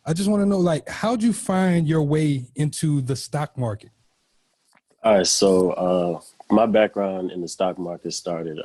I just want to know, like, how'd you find your way into the stock market? All right, so my background in the stock market started.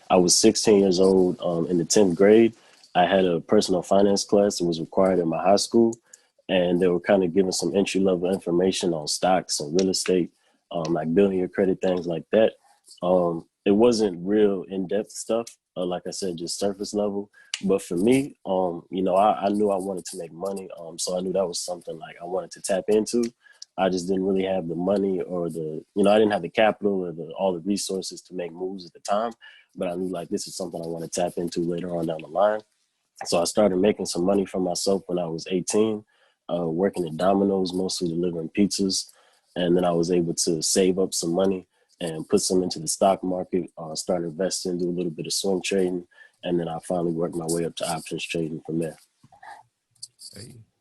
I was 16 years old in the 10th grade. I had a personal finance class that was required in my high school, and they were kind of giving some entry level information on stocks and real estate, like building your credit, things like that. It wasn't real in depth stuff, like I said, just surface level. But for me, I knew I wanted to make money, so I knew that was something like I wanted to tap into. I just didn't really have the money or I didn't have the capital or all the resources to make moves at the time. But I knew like this is something I want to tap into later on down the line. So I started making some money for myself when I was 18, working at Domino's, mostly delivering pizzas. And then I was able to save up some money and put some into the stock market, start investing, do a little bit of swing trading. And then I finally worked my way up to options trading from there.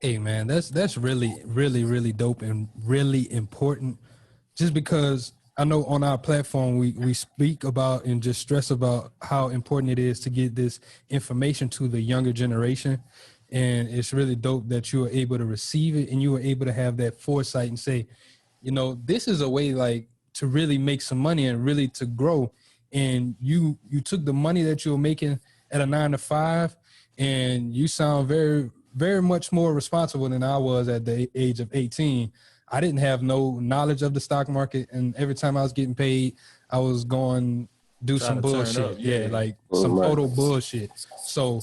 Hey man, that's really, really, really dope and really important. Just because I know on our platform we speak about and just stress about how important it is to get this information to the younger generation. And it's really dope that you were able to receive it and you were able to have that foresight and say, this is a way like to really make some money and really to grow. And you took the money that you were making at a 9 to 5 and you sound very, very much more responsible than I was at the age of 18. I didn't have no knowledge of the stock market, and every time I was getting paid, I was going do some bullshit. Yeah, like some total bullshit. So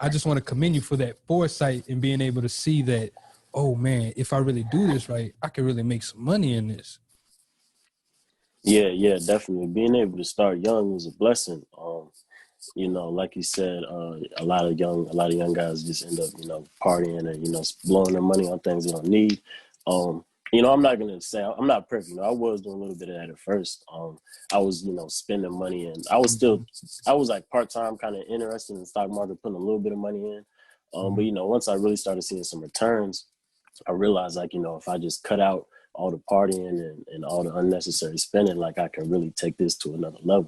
I just want to commend you for that foresight and being able to see that, oh man, if I really do this right, I can really make some money in this. Yeah, definitely. Being able to start young was a blessing. Like you said, a lot of young guys just end up, partying and, blowing their money on things they don't need. I'm not gonna say I'm not perfect. I was doing a little bit of that at first. I was, spending money, and I was like part time, kind of interested in the stock market, putting a little bit of money in. But once I really started seeing some returns, I realized like, if I just cut out all the partying and all the unnecessary spending, like I can really take this to another level.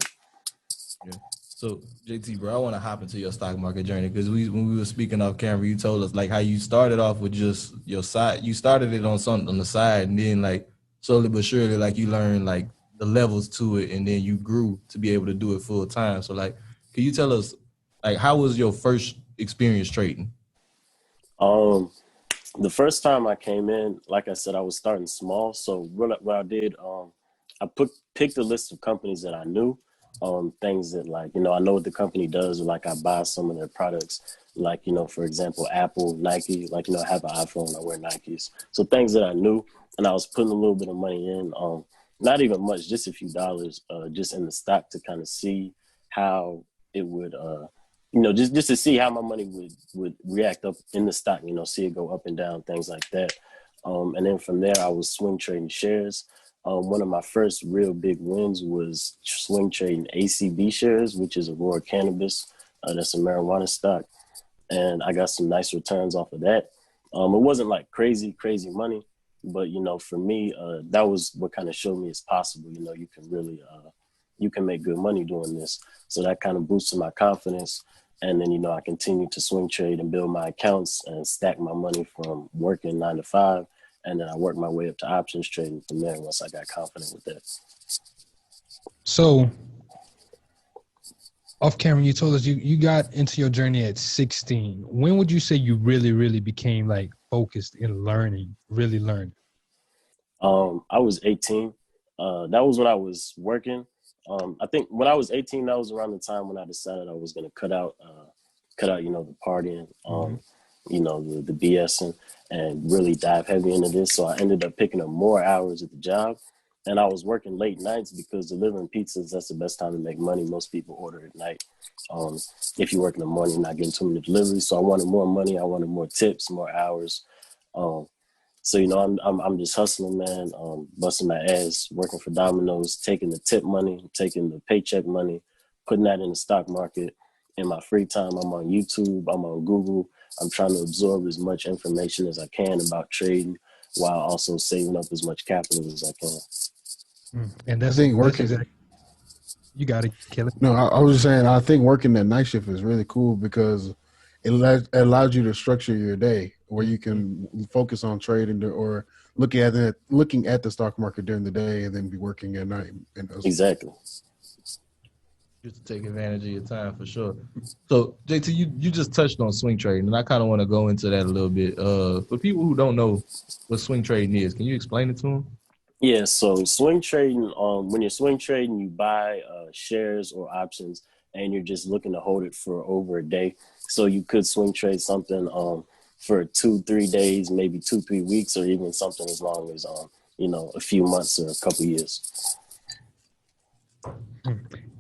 Yeah. So JT, bro, I want to hop into your stock market journey because when we were speaking off camera, you told us like how you started off with just your side. You started it on something on the side, and then like slowly but surely, like you learned like the levels to it, and then you grew to be able to do it full time. So like, can you tell us like how was your first experience trading? The first time I came in, like I said, I was starting small. So what I did, I picked a list of companies that I knew. Things that like, I know what the company does, or like I buy some of their products, like, for example, Apple, Nike, like, I have an iPhone, I wear Nikes. So things that I knew, and I was putting a little bit of money in, not even much, just a few dollars, just in the stock to kind of see how it would, just to see how my money would react up in the stock, see it go up and down, things like that. And then from there, I was swing trading shares. One of my first real big wins was swing trading ACB shares, which is Aurora Cannabis. That's a marijuana stock. And I got some nice returns off of that. It wasn't like crazy money, but, for me, that was what kind of showed me it's possible. You can really, you can make good money doing this. So that kind of boosted my confidence. And then, I continued to swing trade and build my accounts and stack my money from working 9 to 5. And then I worked my way up to options trading from there once I got confident with that. So off camera, you told us you got into your journey at 16. When would you say you really, really became like focused in learning, really learning? I was 18. That was when I was working. I think when I was 18, that was around the time when I decided I was going to cut out, the partying, the BSing, and really dive heavy into this. So I ended up picking up more hours at the job, and I was working late nights because delivering pizzas, that's the best time to make money. Most people order at night. If you work in the morning, you're not getting too many deliveries. So I wanted more money. I wanted more tips, more hours. So, I'm just hustling, man, busting my ass, working for Domino's, taking the tip money, taking the paycheck money, putting that in the stock market. In my free time, I'm on YouTube, I'm on Google. I'm trying to absorb as much information as I can about trading while also saving up as much capital as I can. And that's, I think that's working. exactly, you got to kill it. No, I was just saying, I think working that night shift is really cool because it allows you to structure your day. where you can focus on trading or looking at the stock market during the day and then be working at night. Exactly. Just to take advantage of your time for sure. So JT, you just touched on swing trading, and I kind of want to go into that a little bit. For people who don't know what swing trading is, can you explain it to them? Yeah, so swing trading, when you're swing trading, you buy shares or options, and you're just looking to hold it for over a day. So you could swing trade something for 2-3 days, maybe 2-3 weeks, or even something as long as a few months or a couple years.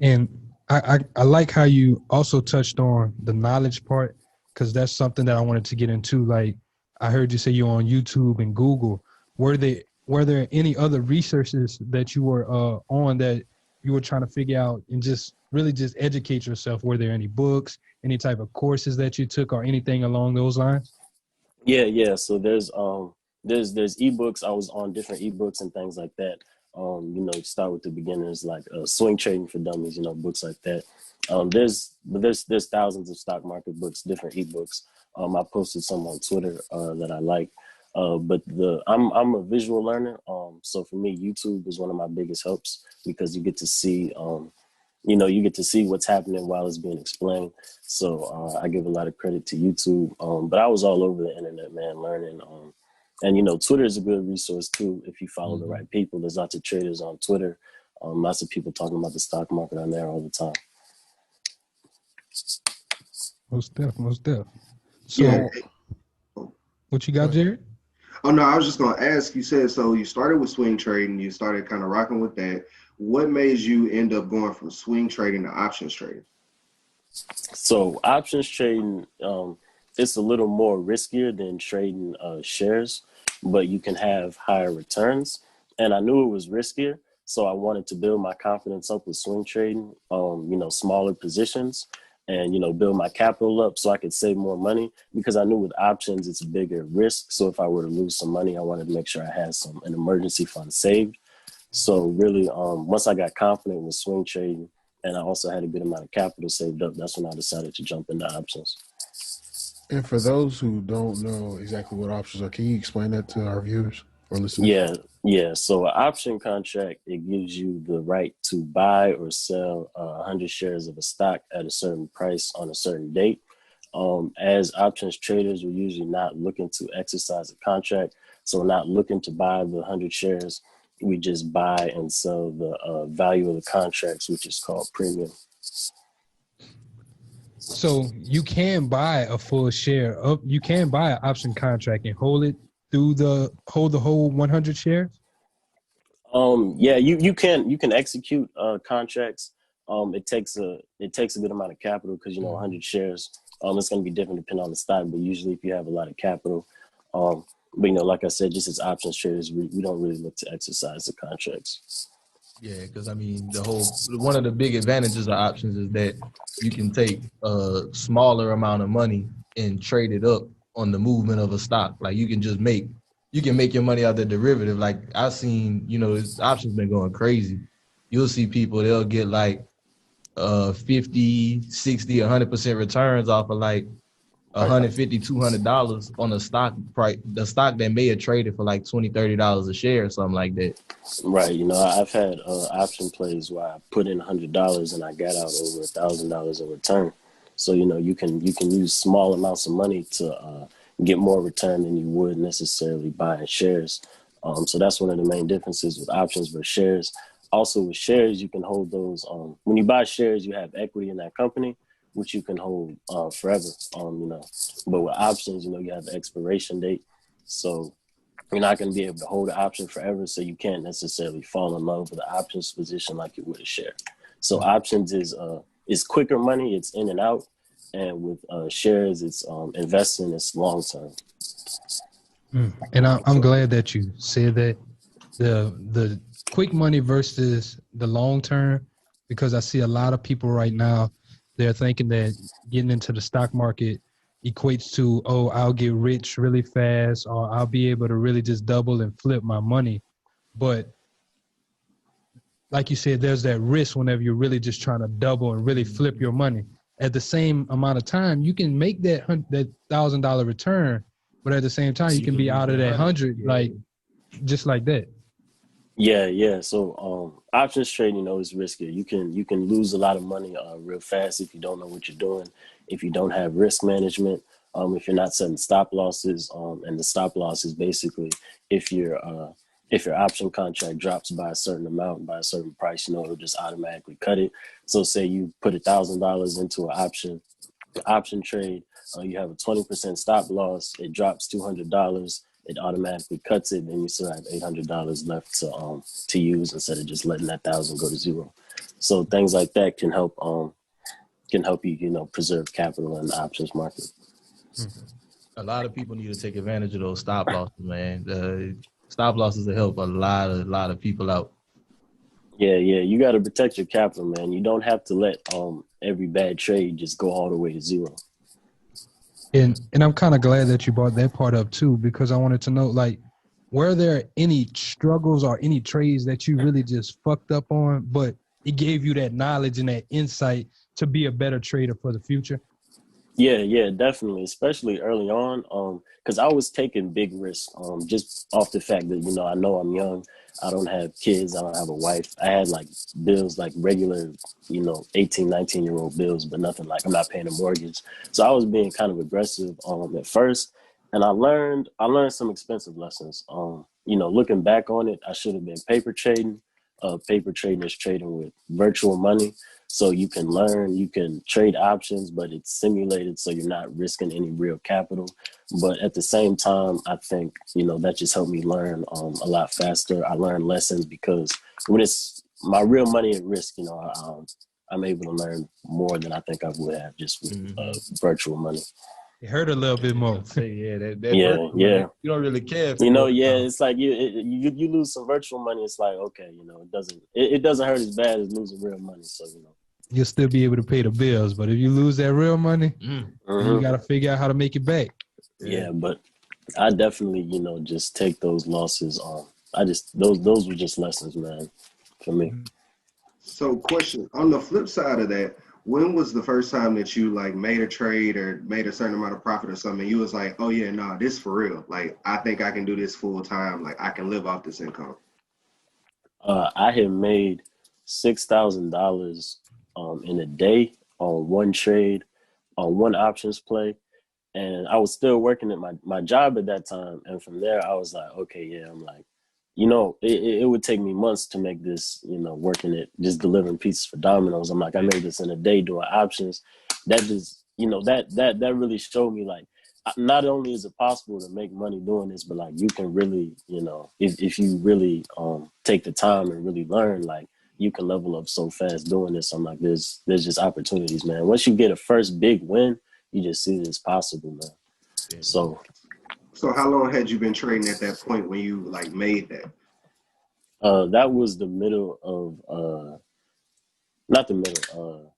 And I like how you also touched on the knowledge part, because that's something that I wanted to get into. Like, I heard you say you're on YouTube and Google. Were there any other resources that you were on that you were trying to figure out and just really just educate yourself? Were there any books, any type of courses that you took, or anything along those lines? Yeah. So there's ebooks. I was on different ebooks and things like that. Start with the beginners, like Swing Trading for Dummies, books like that. There's thousands of stock market books, different ebooks. I posted some on Twitter that I like. But I'm a visual learner. So for me, YouTube is one of my biggest helps, because you get to see what's happening while it's being explained. So I give a lot of credit to YouTube. But I was all over the internet, man, learning. And Twitter is a good resource too if you follow the right people. There's lots of traders on Twitter. Lots of people talking about the stock market on there all the time. Most def. So, Yeah. what you got, Jared? Oh, no, I was just going to ask, you said, so you started with swing trading, you started kind of rocking with that. What made you end up going from swing trading to options trading? So options trading, it's a little more riskier than trading shares, but you can have higher returns. And I knew it was riskier, so I wanted to build my confidence up with swing trading, smaller positions, and build my capital up so I could save more money, because I knew with options it's a bigger risk. So if I were to lose some money, I wanted to make sure I had an emergency fund saved. So really, once I got confident with swing trading, and I also had a good amount of capital saved up, that's when I decided to jump into options. And for those who don't know exactly what options are, can you explain that to our viewers or listeners? Yeah. So an option contract, it gives you the right to buy or sell 100 shares of a stock at a certain price on a certain date. As options traders, we're usually not looking to exercise a contract. So we're not looking to buy the 100 shares. We just buy and sell the value of the contracts, which is called premium. So you can buy a full share of, you can buy an option contract and hold the whole 100 shares. Yeah, you can execute contracts. It takes a good amount of capital, because 100 shares. It's going to be different depending on the stock, but usually if you have a lot of capital, but like I said, just as options traders, we don't really look to exercise the contracts. Yeah, because I mean, one of the big advantages of options is that you can take a smaller amount of money and trade it up on the movement of a stock. Like you can make your money out the derivative. Like I've seen, this options been going crazy. You'll see people, they'll get like 50, 60, 100% returns off of like $150, $200 on a stock price, the stock that may have traded for like $20, $30 a share or something like that. Right. I've had option plays where I put in $100 and I got out over $1,000 in return. So, you can use small amounts of money to get more return than you would necessarily buying shares. So that's one of the main differences with options versus shares. Also with shares, you can hold those. When you buy shares, you have equity in that company, which you can hold forever, But with options, you have the expiration date. So you're not going to be able to hold the option forever, so you can't necessarily fall in love with the options position like you would a share. So options is quicker money, it's in and out. And with shares, it's investing, it's long term. And I'm glad that you said that, the quick money versus the long term, because I see a lot of people right now, they're thinking that getting into the stock market equates to, oh, I'll get rich really fast, or I'll be able to really just double and flip my money. But like you said, there's that risk whenever you're really just trying to double and really flip your money. At the same amount of time, you can make that $1,000 return but at the same time, you can be out of that 100 like just like that. Yeah. So options trading, is risky. You can lose a lot of money real fast if you don't know what you're doing, if you don't have risk management, if you're not setting stop losses, and the stop loss is basically if your option contract drops by a certain amount, by a certain price, it'll just automatically cut it. So say you put $1,000 into an option trade, you have a 20% stop loss, it drops $200, it automatically cuts it, then you still have $800 left to use instead of just letting that 1,000 go to zero. So things like that can help you, preserve capital in the options market. A lot of people need to take advantage of those stop losses, man. Stop losses will help a lot of people out. Yeah, you got to protect your capital, man. You don't have to let every bad trade just go all the way to zero. And I'm kind of glad that you brought that part up too, because I wanted to know, like, were there any struggles or any trades that you really just fucked up on, but it gave you that knowledge and that insight to be a better trader for the future? Yeah, definitely, especially early on, because I was taking big risks, just off the fact that, I know I'm young, I don't have kids, I don't have a wife. I had like bills, like regular, 18, 19-year-old bills, but nothing like I'm not paying a mortgage. So I was being kind of aggressive at first, and I learned some expensive lessons. Looking back on it, I should have been paper trading. Paper trading is trading with virtual money. So you can learn, you can trade options, but it's simulated, so you're not risking any real capital. But at the same time, I think, that just helped me learn a lot faster. I learned lessons because when it's my real money at risk, I'm able to learn more than I think I would have just with virtual money. It hurt a little bit more. Yeah. You don't really care. It's like you lose some virtual money. It's like, okay, it doesn't hurt as bad as losing real money. So you'll still be able to pay the bills, but if you lose that real money, then you got to figure out how to make it back. Yeah, but I definitely, just take those losses on. Those were just lessons, man, for me. So question, on the flip side of that, when was the first time that you like made a trade or made a certain amount of profit or something? You was like, oh yeah, nah, this for real. Like, I think I can do this full time. Like, I can live off this income. I had made $6,000 in a day on one trade, on one options play. And I was still working at my job at that time. And from there, I was like, okay, yeah, I'm like, it would take me months to make this, working it, just delivering pizzas for Domino's. I'm like, I made this in a day doing options. That just, that really showed me, like, not only is it possible to make money doing this, but like you can really, if you really take the time and really learn, like you can level up so fast doing this. I'm like, there's just opportunities, man. Once you get a first big win, you just see that it's possible, man. Yeah. So how long had you been trading at that point when you like made that? That was the middle of not the middle.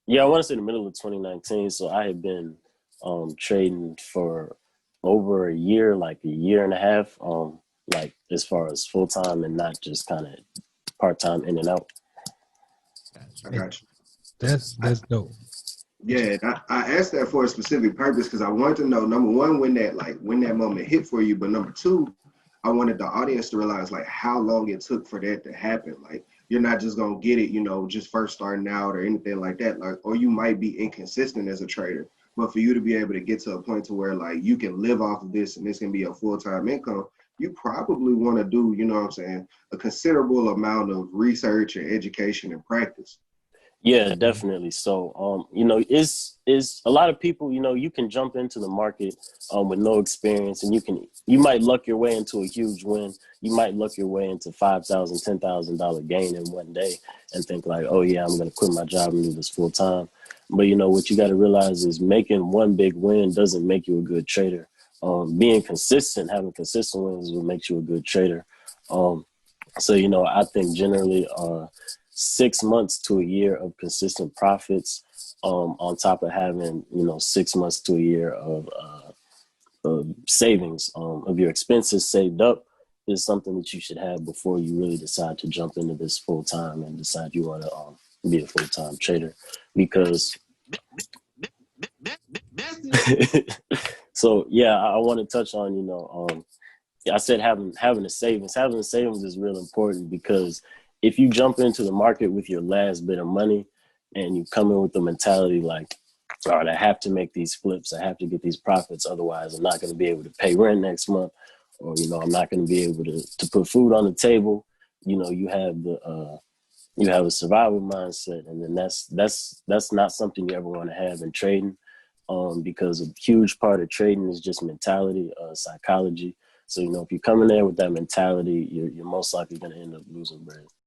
I want to say the middle of 2019. So I had been trading for over a year, like a year and a half, like as far as full time and not just kind of part time in and out. I got you. That's dope. Yeah, I asked that for a specific purpose because I wanted to know, number one, when that moment hit for you, but number two, I wanted the audience to realize like how long it took for that to happen. Like you're not just gonna get it, just first starting out or anything like that. Like, or you might be inconsistent as a trader, but for you to be able to get to a point to where like you can live off of this and this can be a full-time income, you probably want to do, a considerable amount of research and education and practice. Yeah, definitely. So, it's a lot of people, you can jump into the market with no experience and you might luck your way into a huge win. You might luck your way into $5,000, $10,000 gain in one day and think like, oh yeah, I'm going to quit my job and do this full time. But what you got to realize is making one big win doesn't make you a good trader. Being consistent, having consistent wins is what makes you a good trader. So, I think generally, 6 months to a year of consistent profits, on top of having, 6 months to a year of savings, of your expenses saved up is something that you should have before you really decide to jump into this full time and decide you want to be a full time trader. Because So yeah, I want to touch on, I said having a savings. Having a savings is real important because if you jump into the market with your last bit of money and you come in with the mentality like, all right, I have to make these flips, I have to get these profits, otherwise I'm not going to be able to pay rent next month, or I'm not going to be able to put food on the table. You have a survival mindset, and then that's not something you ever want to have in trading, because a huge part of trading is just mentality, psychology. So if you come in there with that mentality, you're most likely going to end up losing bread.